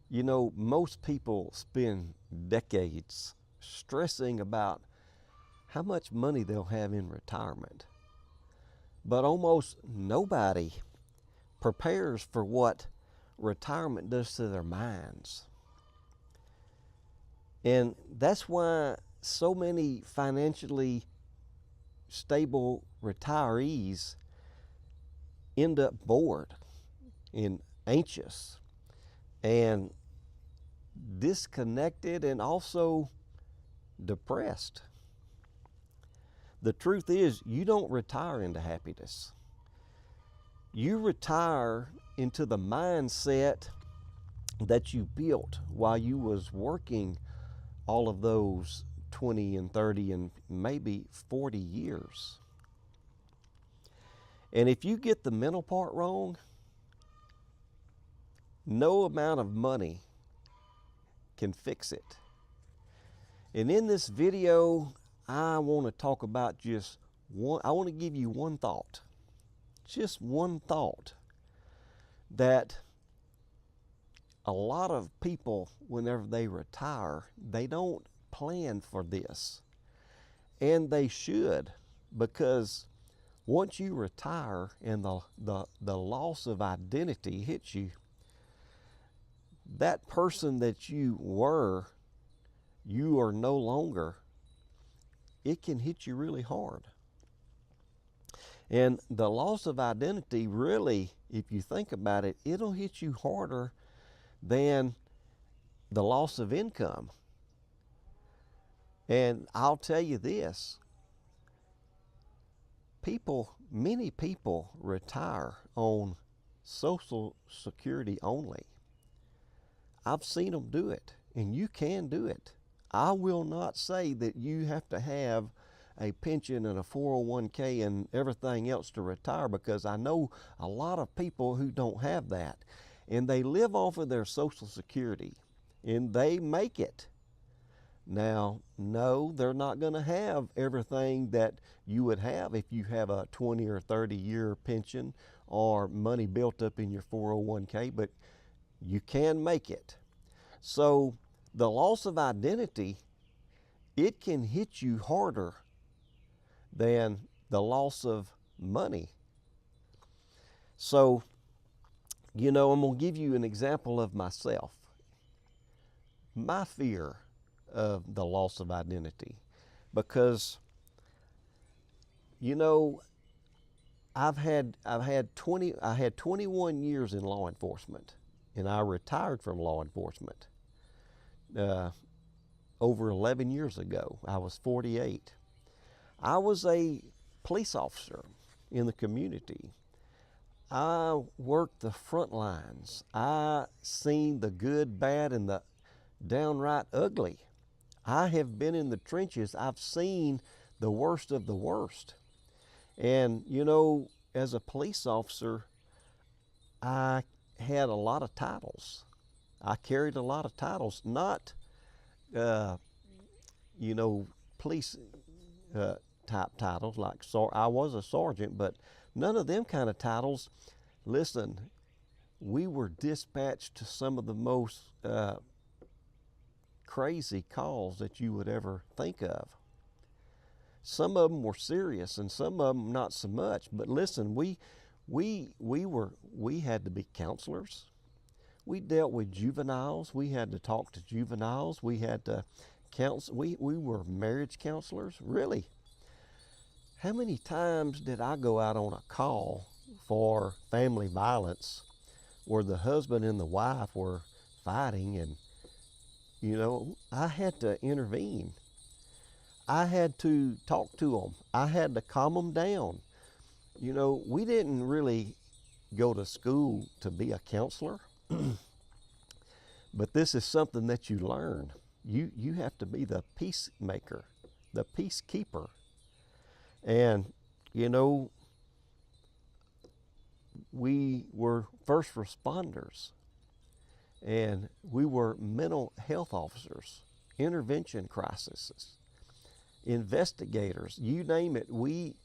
You know, most people spend decades stressing about how much money they'll have in retirement, but almost nobody prepares for what retirement does to their minds. And that's why so many financially stable retirees end up bored and anxious and disconnected and also depressed. The truth is, you don't retire into happiness. You retire into the mindset that you built while you was working all of those 20 and 30 and maybe 40 years. And if you get the mental part wrong, no amount of money can fix it. And in this video, I want to talk about just one, I want to give you one thought, just one thought that a lot of people, whenever they retire, they don't plan for this. And they should, because once you retire and the loss of identity hits you, that person that you were, you are no longer. It can hit you really hard. And the loss of identity really, if you think about it, it'll hit you harder than the loss of income. And I'll tell you this, many people retire on Social Security only. I've seen them do it, and you can do it. I will not say that you have to have a pension and a 401k and everything else to retire, because I know a lot of people who don't have that, and they live off of their Social Security, and they make it. Now, no, they're not going to have everything that you would have if you have a 20 or 30 year pension or money built up in your 401k, but you can make it. So the loss of identity, it can hit you harder than the loss of money. So, you know, I'm going to give you an example of myself. My fear of the loss of identity, because, you know, I had 21 years in law enforcement, and I retired from law enforcement over 11 years ago. I was 48. I was a police officer in the community. I worked the front lines. I seen the good, bad, and the downright ugly. I have been in the trenches. I've seen the worst of the worst. And, you know, as a police officer, I had a lot of titles. I carried a lot of titles, not, you know, police type titles, like I was a sergeant, but none of them kind of titles. Listen, we were dispatched to some of the most crazy calls that you would ever think of. Some of them were serious and some of them not so much, but listen, we had to be counselors. We dealt with juveniles. We had to talk to juveniles. We had to counsel. We were marriage counselors. Really, how many times did I go out on a call for family violence where the husband and the wife were fighting, and, you know, I had to intervene. I had to talk to them. I had to calm them down. You know, we didn't really go to school to be a counselor, but this is something that you learn. You have to be the peacemaker, the peacekeeper. And, you know, we were first responders, and we were mental health officers, intervention crises, investigators, you name it. We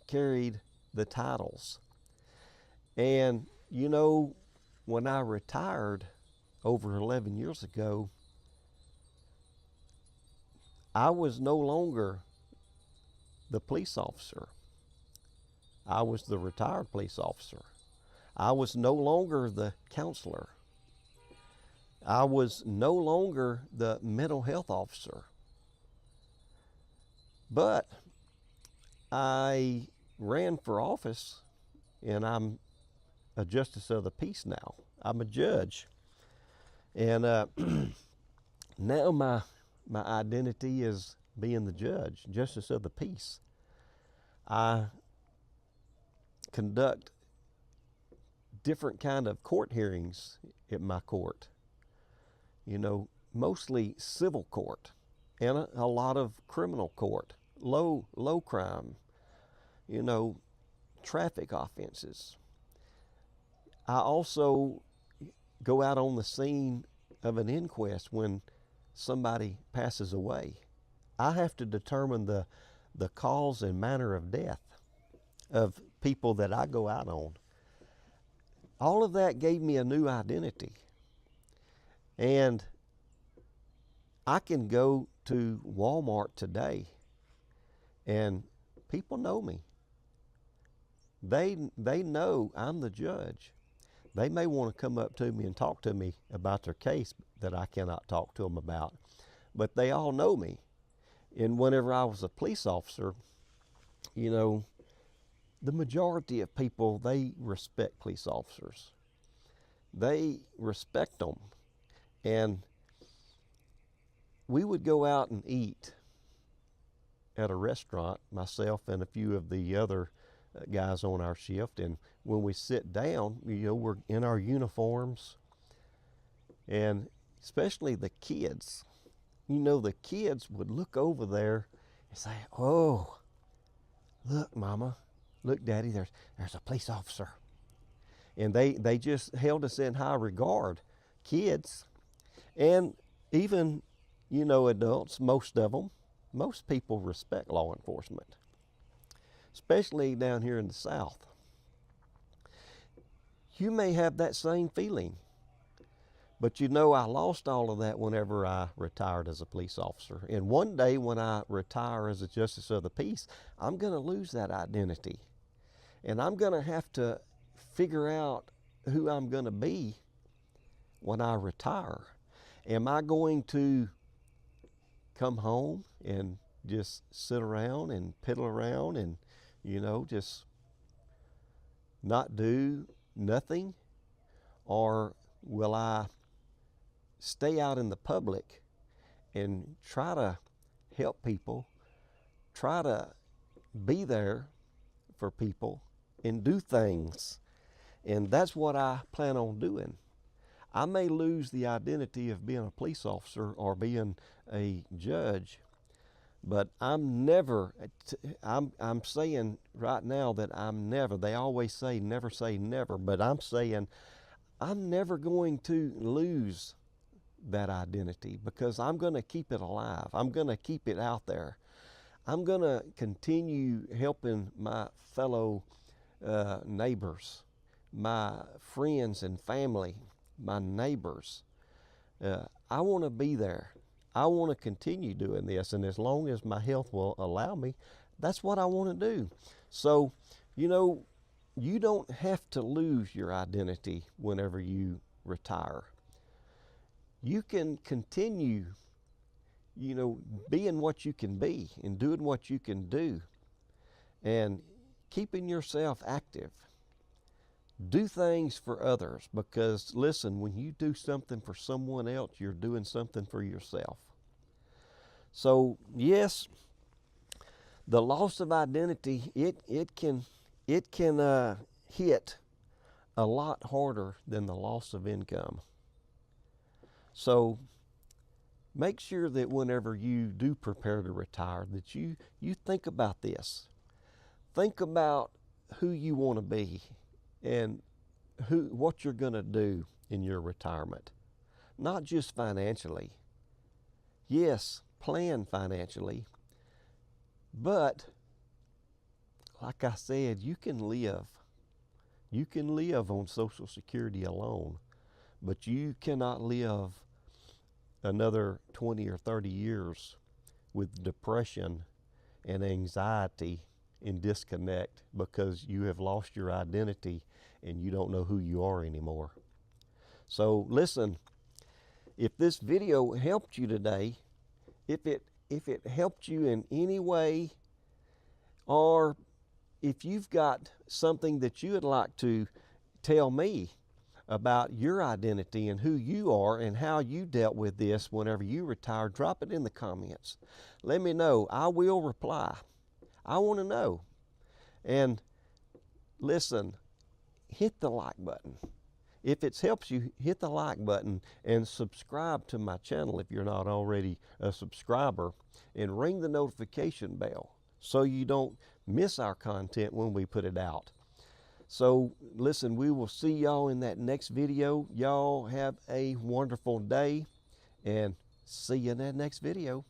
carried the titles. And, you know, when I retired, over 11 years ago, I was no longer the police officer. I was the retired police officer. I was no longer the counselor. I was no longer the mental health officer. But I ran for office, and I'm a justice of the peace now. I'm a judge. And now my identity is being the judge, justice of the peace. I conduct different kind of court hearings at my court. You know, mostly civil court and a lot of criminal court, low crime, you know, traffic offenses. I also go out on the scene of an inquest when somebody passes away. I have to determine the cause and manner of death of people that I go out on. All of that gave me a new identity. And I can go to Walmart today and people know me. They know I'm the judge. They may want to come up to me and talk to me about their case that I cannot talk to them about, but they all know me. And whenever I was a police officer, you know, the majority of people, they respect police officers. They respect them. And we would go out and eat at a restaurant, myself and a few of the other guys on our shift. And when we sit down, you know, we're in our uniforms, and especially the kids, you know, the kids would look over there and say, "Oh, look, Mama, look, Daddy, there's a police officer." And they just held us in high regard, kids. And even, you know, adults, most of them, most people respect law enforcement, especially down here in the South. You may have that same feeling, but you know, I lost all of that whenever I retired as a police officer. And one day when I retire as a justice of the peace, I'm going to lose that identity. And I'm going to have to figure out who I'm going to be when I retire. Am I going to come home and just sit around and piddle around and, you know, just not do nothing? Or will I stay out in the public and try to help people, try to be there for people and do things? And that's what I plan on doing. I may lose the identity of being a police officer or being a judge, but I'm saying right now that I'm never, they always say never, but I'm saying I'm never going to lose that identity, because I'm going to keep it alive. I'm going to keep it out there. I'm going to continue helping my fellow neighbors, my friends and family, my neighbors. I want to be there. I want to continue doing this, and as long as my health will allow me, that's what I want to do. So, you know, you don't have to lose your identity whenever you retire. You can continue, you know, being what you can be and doing what you can do and keeping yourself active. Do things for others, because listen, when you do something for someone else, you're doing something for yourself. So yes, the loss of identity, it can hit a lot harder than the loss of income. So make sure that whenever you do prepare to retire, that you think about this. Think about who you want to be and what you're going to do in your retirement. Not just financially. Yes, plan financially, but like I said, you can live. You can live on Social Security alone, but you cannot live another 20 or 30 years with depression and anxiety and disconnect because you have lost your identity and you don't know who you are anymore. So listen, if this video helped you today, if it helped you in any way, or if you've got something that you would like to tell me about your identity and who you are and how you dealt with this whenever you retired, drop it in the comments. Let me know. I will reply. I want to know. And listen, hit the like button. If it helps you, hit the like button and subscribe to my channel if you're not already a subscriber, and ring the notification bell so you don't miss our content when we put it out. So listen, we will see y'all in that next video. Y'all have a wonderful day and see you in that next video.